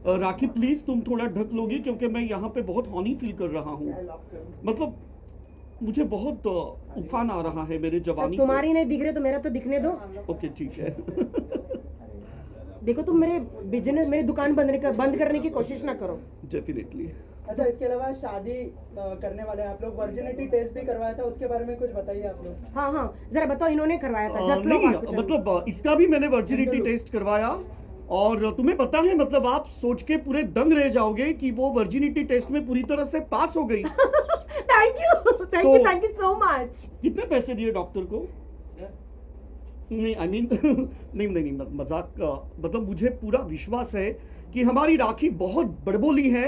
राखी please तुम थोड़ा ढक लोगी क्योंकि मैं यहाँ पे बहुत हॉनी फील कर रहा हूँ। मतलब मुझे बहुत उफान आ रहा है मेरे जवानी। तुम्हारी नहीं दिख रहे तो मेरा तो दिखने दो। ओके ठीक है। देखो तुम मेरे बिजनेस, मेरी दुकान बंद करने की कोशिश ना करो। डेफिनेटली। अच्छा, इसके अलावा शादी करने वाले आप लोग वर्जिनिटी टेस्ट भी करवाया था, उसके बारे में कुछ बताइए आप लोग। हाँ जरा बताओ, इन्होंने करवाया था जस्ट नहीं, हॉस्पिटल। मतलब इसका भी मैंने वर्जिनिटी टेस्ट करवाया और तुम्हें पता है, मतलब आप सोच के पूरे दंग रह जाओगे कि वो वर्जिनिटी टेस्ट में पूरी तरह से पास हो गई। Thank you so much. कितने पैसे दिए डॉक्टर को? नहीं आई मीन नहीं मजाक का मतलब मुझे पूरा विश्वास है कि हमारी राखी बहुत बड़बोली है,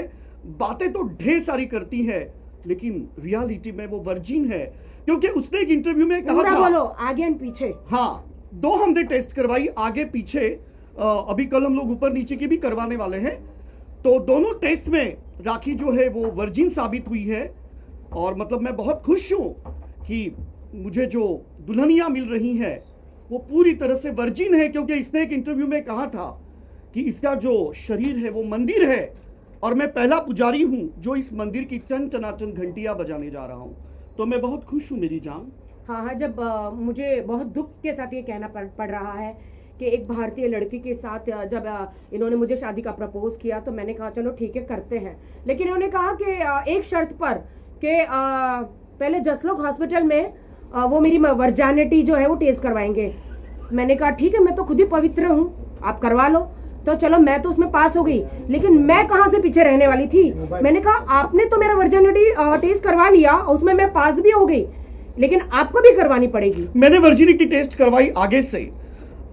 बातें तो ढेर सारी करती है, लेकिन रियलिटी में वो वर्जिन है, क्योंकि उसने एक इंटरव्यू में कहा था। बोलो आगे एंड पीछे। हाँ, 2 हमने टेस्ट करवाई, आगे पीछे। अभी कल हम लोग ऊपर नीचे की भी करवाने वाले हैं, तो दोनों टेस्ट में राखी जो है वो वर्जिन साबित हुई है। और मतलब मैं बहुत खुश हूं कि मुझे जो दुल्हनियां मिल रही हैं वो पूरी तरह से वर्जिन है, क्योंकि इसने एक इंटरव्यू में कहा था कि इसका जो शरीर है वो मंदिर है और मैं पहला पुजारी हूं जो इस मंदिर की टन टनाटन घंटियां बजाने जा रहा हूं। तो मैं बहुत खुश हूं मेरी जान। हाँ, जब मुझे बहुत दुख के साथ ये कहना पड़ रहा है कि एक भारतीय लड़की के साथ जब इन्होंने मुझे शादी का प्रपोज किया तो मैंने कहा चलो ठीक है करते हैं, लेकिन इन्होंने कहा कि एक शर्त पर कि पहले जसलोक हॉस्पिटल में वो मेरी वर्जिनिटी जो है वो टेस्ट करवाएंगे। मैंने कहा ठीक है, मैं तो खुद ही पवित्र हूँ, आप करवा लो। तो चलो मैं तो उसमें पास हो गई, लेकिन मैं कहाँ से पीछे रहने वाली थी। मैंने कहा आपने तो मेरा वर्जिनिटी टेस्ट करवा लिया, उसमें मैं पास भी हो गई, लेकिन आपको भी करवानी पड़ेगी। मैंने वर्जिनिटी टेस्ट करवाई आगे से।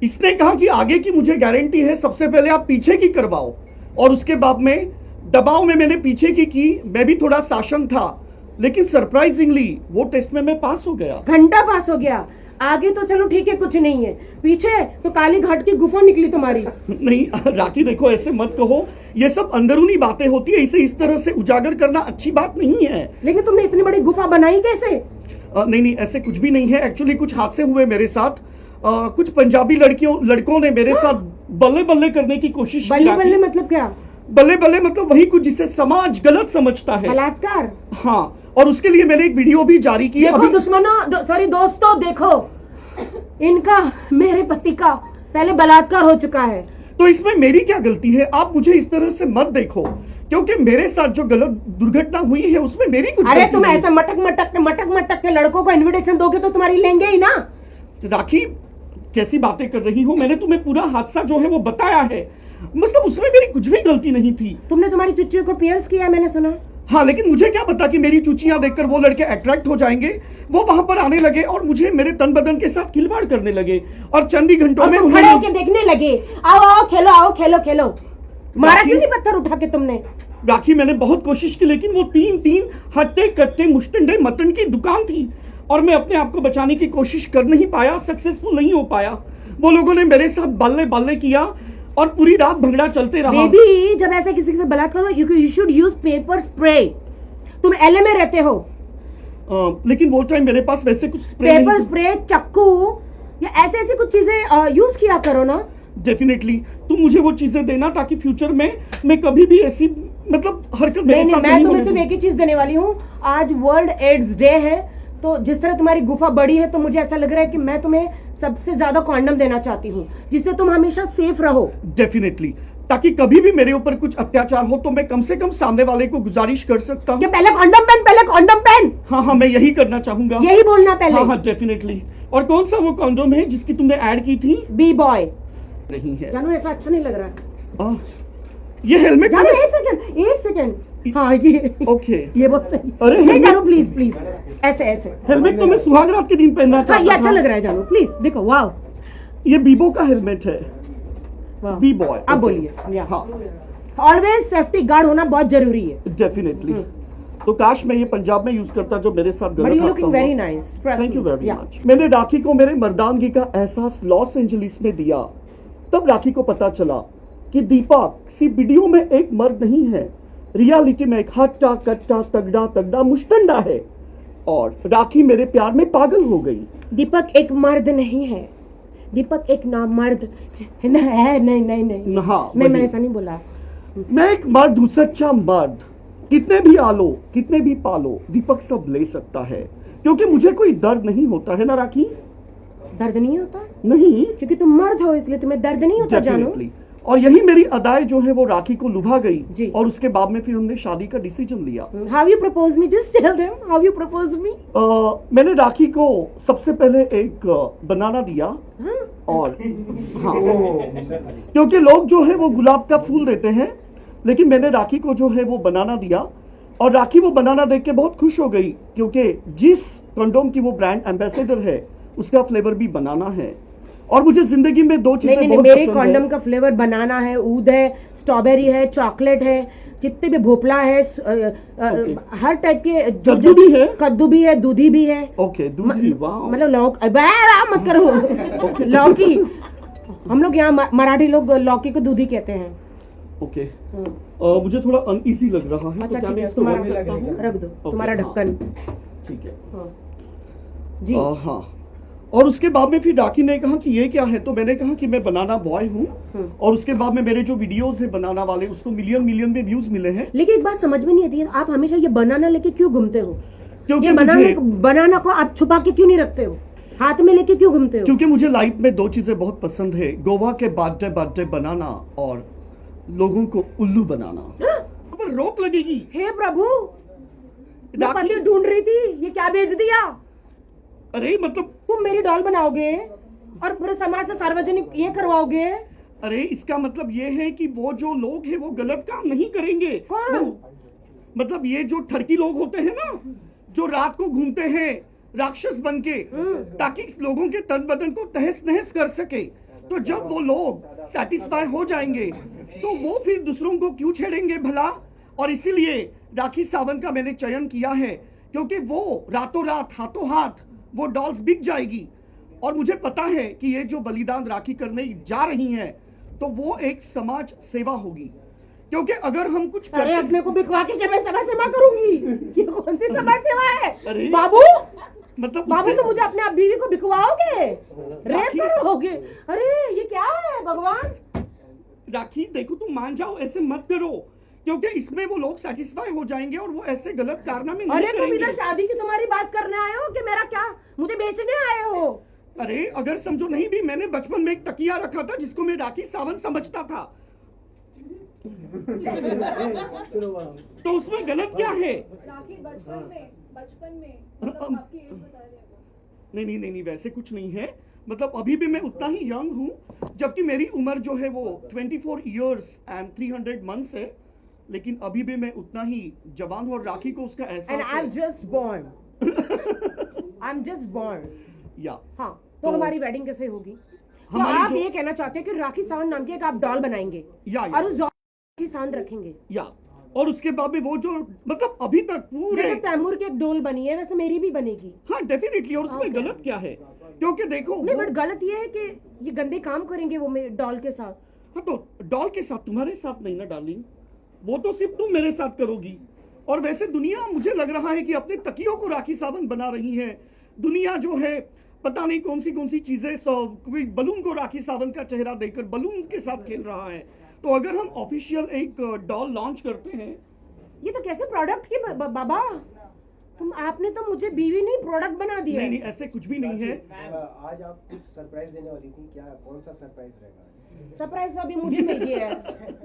इसने कहा कि आगे की मुझे गारंटी है, सबसे पहले आप पीछे की करवाओ, और उसके बाद में दबाव में मैंने पीछे की। मैं भी थोड़ा साशंक था, लेकिन सरप्राइजिंगली वो टेस्ट में मैं पास हो गया। घंटा पास हो गया। आगे तो चलो ठीक है, कुछ नहीं है, पीछे तो काली घाट की गुफा निकली तुम्हारी। नहीं राखी देखो, ऐसे मत कहो, ये सब अंदरूनी बातें होती है, इसे इस तरह से उजागर करना अच्छी बात नहीं है। लेकिन तुमने इतनी बड़ी गुफा बनाई कैसे? नहीं ऐसे कुछ भी नहीं है। एक्चुअली कुछ हादसे हुए मेरे साथ। कुछ पंजाबी लड़कों ने मेरे साथ बल्ले बल्ले करने की कोशिश की। बल्ले बल्ले मतलब क्या? बल्ले बल्ले मतलब वही कुछ जिसे समाज गलत समझता है, बलात्कार। हाँ, और उसके लिए मैंने एक वीडियो भी जारी की। देखो दुश्मनों, सॉरी दोस्तों, देखो इनका मेरे पति का पहले बलात्कार हो चुका है, तो इसमें मेरी क्या गलती है? आप मुझे इस तरह से मत देखो, क्योंकि मेरे साथ जो गलत दुर्घटना हुई है उसमें मेरी कुछ अरे तुम ऐसा मटक के लड़कों को इनविटेशन दोगे तो तुम्हारी लेंगे ही ना। राखी कैसी बातें कर रही हो? मैंने तुम्हें पूरा हादसा जो है वो बताया है, मतलब उसमें मेरी कुछ भी गलती नहीं थी। तुमने तुम्हारी चुच्चियों को पियर्स किया मैंने सुना। हाँ, लेकिन मुझे क्या पता कि मेरी चुचियां देखकर वो लड़के अट्रैक्ट हो जाएंगे, वो वहां पर आने लगे और मुझे मेरे तन बदन के साथ खिलवाड़ करने लगे, और चंद ही घंटों में खड़े होकर देखने लगे। आओ खेलो। मारा क्यों नहीं पत्थर उठा के तुमने? राखी मैंने बहुत कोशिश की, लेकिन वो तीन हट्टे कट्टे मुश्तंडे मटन की दुकान थी और मैं अपने आप को बचाने की कोशिश कर नहीं पाया, सक्सेसफुल नहीं हो पाया। वो लोगों ने मेरे साथ बल्ले किया और पूरी रात भंगड़ा चलते रहा। बेबी, जब ऐसे किसी से बलात्कार हो, you should use paper spray. तुम एलए में रहते हो। लेकिन वो टाइम मेरे पास वैसे कुछ स्प्रे पेपर स्प्रे, चाकू या ऐसे कुछ चीजें यूज किया करो ना। डेफिनेटली तुम मुझे वो चीजें देना ताकि फ्यूचर में मैं कभी भी ऐसी मतलब हरकत मेरे साथ नहीं। मैं तुम्हें सिर्फ एक ही चीज देने वाली हूँ। आज वर्ल्ड एड्स डे है, तो जिस तरह तुम्हारी गुफा बड़ी है तो मुझे ऐसा लग रहा है कि मैं तुम्हें सबसे ज्यादा कॉन्डम देना चाहती हूँ, जिससे तुम हमेशा सेफ रहो। डेफिनेटली, ताकि कभी भी मेरे ऊपर कुछ अत्याचार हो तो मैं कम से कम सामने वाले को गुजारिश कर सकता हूँ। पहले कॉन्डम पहन। हाँ, मैं यही करना चाहूंगा। यही बोलना पहले। हाँ, डेफिनेटली। और कौन सा वो कॉन्डोम है जिसकी तुमने ऐड की थी? बी बॉय। नहीं है जानू, ऐसा अच्छा नहीं लग रहा है। ये हेलमेट जानू, एक सेकंड। हाँ, ये ओके, ये बहुत सही। अरे नहीं जानू, प्लीज ऐसे हेलमेट तो मैं सुहाग रात के दिन पहनना चाहता था। ये अच्छा लग रहा है जानू, प्लीज देखो। वाह, ये बीबो का हेलमेट है। बी बॉय। अब बोलिए। हाँ, ऑलवेज सेफ्टी गार्ड होना बहुत जरूरी है। डेफिनेटली। तो काश मैं ये पंजाब में यूज करता जो मेरे साथ गलत हादसा हुआ। Very nice, thank you very much. मैंने राखी को मेरे मर्दानगी का एहसास लॉस एंजलिस में दिया। तब राखी को पता चला कि दीपक किसी वीडियो में एक मर्द नहीं है, रियलिटी में एक हट्टा कट्टा तगड़ा मुश्तंडा है। और राखी मेरे प्यार में पागल हो गई। दीपक एक मर्द नहीं है, दीपक एक नामर्द है। नहीं, हाँ, मैं ऐसा नहीं बोला। मैं एक मर्द हूं, सच्चा मर्द। कितने भी आलो, कितने भी पालो, दीपक सब ले सकता है, क्योंकि मुझे कोई दर्द नहीं होता है ना राखी। दर्द नहीं होता नहीं, क्योंकि तुम मर्द हो इसलिए तुम्हें दर्द नहीं होता जानू। डेफिनेटली। और यही मेरी अदाएं जो है वो राखी को लुभा जी। गई, और उसके बाद में फिर हमने शादी का डिसीजन लिया। How you propose me, just tell them how you propose me. मैंने राखी को सबसे पहले एक बनाना दिया, और हाँ, क्योंकि लोग जो है वो गुलाब का फूल देते हैं, लेकिन मैंने राखी को जो है वो बनाना दिया, और राखी वो बनाना देख के बहुत खुश हो गई, क्योंकि जिस कंडोम की वो ब्रांड एम्बेसडर है उसका फ्लेवर भी बनाना है। और मुझे जिंदगी में दो चीजें नहीं, बहुत मेरे पसंद कॉन्डम है। का फ्लेवर बनाना है, ऊद है, स्ट्रॉबेरी है, चॉकलेट है, जितने भी भोपला है, हर टाइप के कद्दू भी है? कद्दू भी है, दूधी भी है। ओके, दूधी, वाह। मतलब लौक मत करो लौकी, हम लोग यहाँ मराठी लोग लौकी को दूधी कहते हैं। ओके, मुझे थोड़ा अनईजी लग रहा है। अच्छा तो क्या ठीक मैं है, इसको तुम्हारा रख सकता हूँ? रख दो, ओके, तुम्हारा हाँ। ढक्कन। ठीक है। हाँ। जी। हाँ, और उसके बाद में फिर राखी ने कहा कि ये क्या है, तो मैंने कहा कि मैं बनाना बॉय हूँ। और उसके बाद में मेरे जो वीडियोस है बनाना वाले, उसको मिलियन में व्यूज मिले हैं। लेकिन एक बात समझ में नहीं आती है, आप हमेशा ये बनाना लेके क्यों घूमते हो? क्योंकि ये मुझे बनाना को आप छुपा के क्यों नहीं रखते हो, हाथ में लेके क्यों घूमते हो? क्योंकि मुझे लाइफ में दो चीजें बहुत पसंद है, गोवा के बर्थडे बनाना और लोगों को उल्लू बनाना। पर रोक लगेगी। हे प्रभु, मैं राखी- पति ढूंढ रही थी, ये क्या बेच दिया? अरे मतलब, तुम मेरी डॉल बनाओगे और पूरे समाज से सार्वजनिक ये करवाओगे? अरे इसका मतलब ये है कि वो जो लोग हैं वो गलत काम नहीं करेंगे। कौन? मतलब ये जो ठरकी लोग होते हैं ना, जो रात को घूमते हैं राक्षस बन के, ताकि लोगों के तन बदन को तहस नहस कर सके। तो जब वो लोग सेटिस्फाई हो जाएंगे तो वो फिर दूसरों को क्यों छेड़ेंगे भला। और इसीलिए राखी सावंत का मैंने चयन किया है, क्योंकि वो रातों रात हाथों हाथ वो डॉल्स बिक जाएगी। और मुझे पता है कि ये जो बलिदान राखी करने जा रही हैं, तो वो एक समाज सेवा होगी। क्योंकि अगर हम कुछ अरे करते अपने को बिकवा के क्या मैं समाज सेवा करूंगी? ये कौन सी समाज सेवा है? अरे, बाबू मतलब बाबू उससे- तो मुझे अपने आप बीवी को बिकवाओगे, रेप राखी- करोगे? अरे ये क्या है भगवान? राखी देखो, तुम मान जाओ, ऐसे मत करो, क्योंकि इसमें वो लोग सेटिस्फाई हो जाएंगे और वो ऐसे गलत कारनामे नहीं अरे तुम करेंगे। इधर शादी की तुम्हारी बात करने आए हो कि मेरा क्या मुझे बेचने आए हो? अरे अगर समझो नहीं भी, मैंने बचपन में एक तकिया रखा था जिसको मैं राखी सावंत समझता था, तो उसमें गलत क्या है? राखी बचपन में मतलब आपकी एज बता रहे हैं वो। नहीं, वैसे कुछ नहीं है। मतलब अभी भी मैं उतना ही यंग हूँ, जबकि मेरी उम्र जो है वो 24 इयर्स एंड 300 मंथ्स है, लेकिन अभी भी मैं उतना ही जवान हूँ। और राखी को उसका एंड एहसास आई एम है। Just born, I am just born. या हाँ, तो हमारी वेडिंग कैसे होगी? तो हमारी आप जो- ये कहना चाहते हैं कि राखी सावंत नाम की एक आप डॉल बनाएंगे या और उस डॉल की सावंत रखेंगे? या और उसके बाद में वो जो, मतलब अभी तक पूरे, जैसे तैमूर की एक डोल बनी है वैसे मेरी भी बनेगी। हाँ डेफिनेटली। और उसमें गलत क्या है? क्योंकि देखो नहीं, वो- बट गलत ये है कि ये गंदे काम करेंगे वो मेरे डॉल के साथ। हाँ, तो डॉल के साथ, तुम्हारे साथ नहीं ना डार्लिंग, वो तो सिर्फ तुम मेरे साथ करोगी। और वैसे दुनिया, मुझे लग रहा है कि अपने तकियों को राखी सावंत बना रही है। दुनिया जो है पता नहीं कौन सी चीजें, कोई बलून को राखी सावंत का चेहरा देकर बलून के साथ खेल रहा है। तो अगर हम ऑफिशियल एक डॉल लॉन्च करते हैं, ये तो कैसे प्रोडक्ट की बाबा, आपने तो मुझे बीवी नहीं प्रोडक्ट बना दिया। नहीं, ऐसे कुछ भी नहीं है। आज आप कुछ सरप्राइज देने वाली थी, क्या कौन सा सरप्राइज रहेगा? सरप्राइज तो अभी मुझे मिल गया है।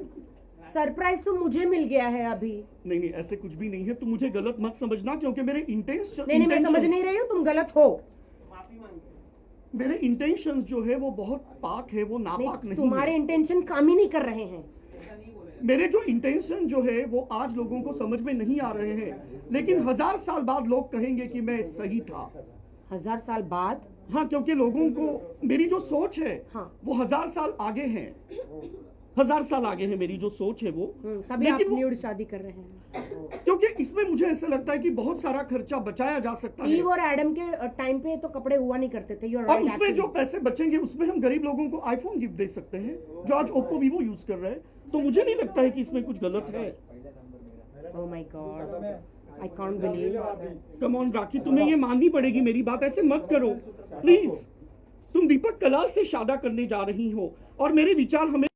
सरप्राइज तो मुझे मिल गया है अभी। नहीं, ऐसे कुछ भी नहीं है। तुम मुझे गलत मत समझना, क्योंकि मेरे इंटेंशन, नहीं, मैं समझ नहीं रही हूँ, तुम गलत हो। मेरे इंटेंशंस जो है वो बहुत पाक है, वो नापाक नहीं तुम्हारे है। इंटेंशन काम ही नहीं कर रहे हैं। मेरे जो इंटेंशन जो है वो आज लोगों को समझ में नहीं आ रहे हैं, लेकिन 1000 साल बाद लोग कहेंगे कि मैं सही था। 1000 साल बाद? हाँ, क्योंकि लोगों को मेरी जो सोच है, हाँ। वो 1000 साल आगे है। 1000 साल आगे है मेरी जो सोच है वो। तभी आप लेकिन वो- न्यूड शादी कर रहे हैं। क्योंकि इसमें मुझे ऐसा लगता है कि बहुत सारा खर्चा बचाया जा सकता है। ईव और एडम के टाइम पे तो कपड़े हुआ नहीं करते थे। और उसमें जो पैसे बचेंगे उसमें हम गरीब लोगों को आईफोन गिफ्ट दे सकते हैं, जो आज ओप्पो वीवो यूज कर रहे हैं। तो मुझे नहीं लगता है कि इसमें कुछ गलत है। Oh my god, I can't believe. Come on Rakhi, तुम्हें ये माननी पड़ेगी मेरी बात, ऐसे मत करो प्लीज। तुम दीपक कलाल से शादी करने जा रही हो और मेरे विचार हमें